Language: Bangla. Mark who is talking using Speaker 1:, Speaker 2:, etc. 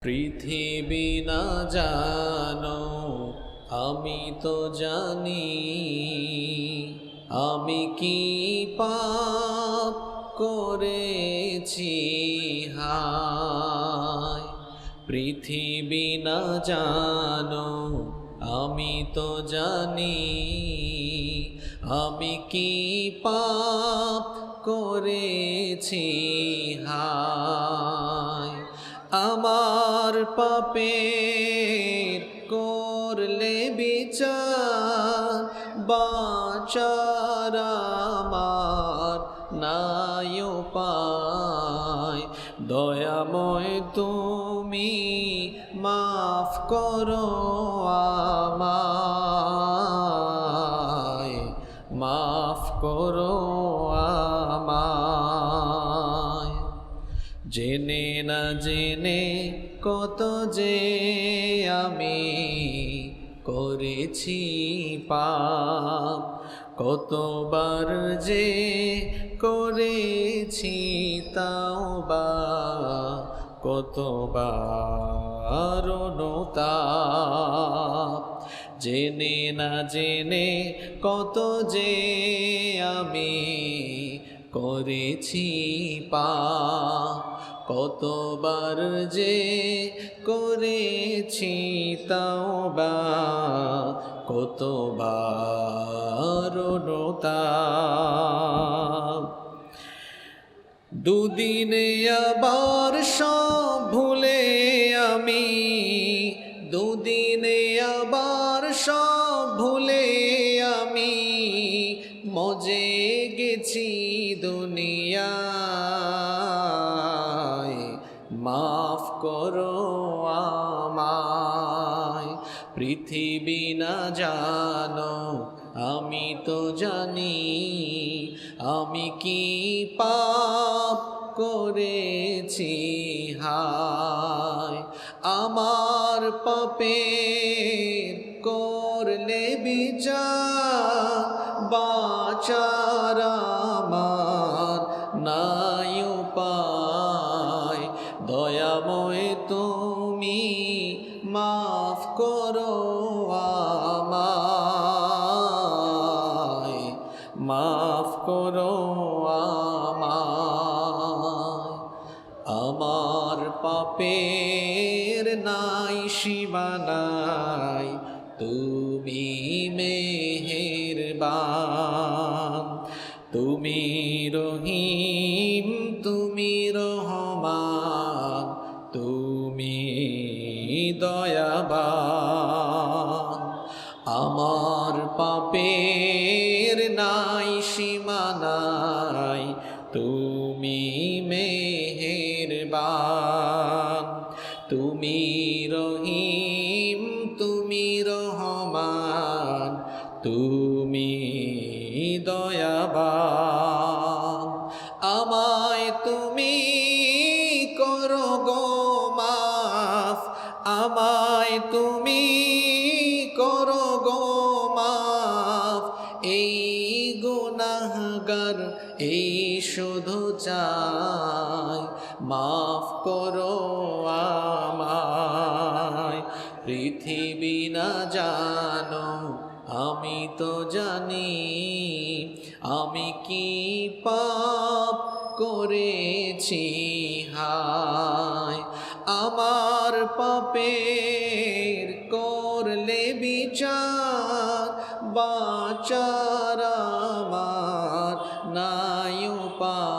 Speaker 1: পৃথিবী না জানো আমি তো জানি, আমি কি পাপ করেছি হায়। পৃথিবী না জানো আমি তো জানি, আমি কি পাপ করেছি হায়। আমার পাপের করলে বিচার, বাঁচার আমার নাই উপায়। দয়াময় তুমি মাফ করো আমায়, মাফ করো আমায়। জেনে না জেনে কত যে আমি করেছি পাপ, কতবার যে করেছি তাওবা, কতবার অনুতাপ। জেনে না জেনে কত যে আমি করেছি পাপ, কতবার যে করেছি তাওবা, কতবার অনুতাপ। দুদিনে আবার সব ভুলে আমি, দুদিনে আবার সব ভুলে আমি মজে গেছি দুনিয়ায়। মাফ করো আমায়। পৃথিবী না জানো আমি তো জানি, আমি কি পাপ করেছি হায়। আমার পাপের করলে বিচার, বাঁচার আমার নাই উপায়। দয়াময় তুমি মাফ করো আমায়, মাফ করো আমায়। আমার পাপের নাই সীমানাই, তুমি মেহেরবান। তুমি রহিম, তুমি রহমান, তুমি দয়াবান। আমার পাপের নাই সীমানাই, তুমি মেহেরবান। তুমি রহিম, তুমি রহমান, তুমি দয়াবান। আমায় তুমি করো গো মাফ, আমায় তুমি করো গো মাফ। এই গুনাহগার এই শুধু চাই, মাফ করো আমায়। পৃথিবী না জানো আমি তো জানি, আমি কি পাপ করেছি হায়। আমার পাপের করলে বিচার, বাঁচার আমার নাই উপায়।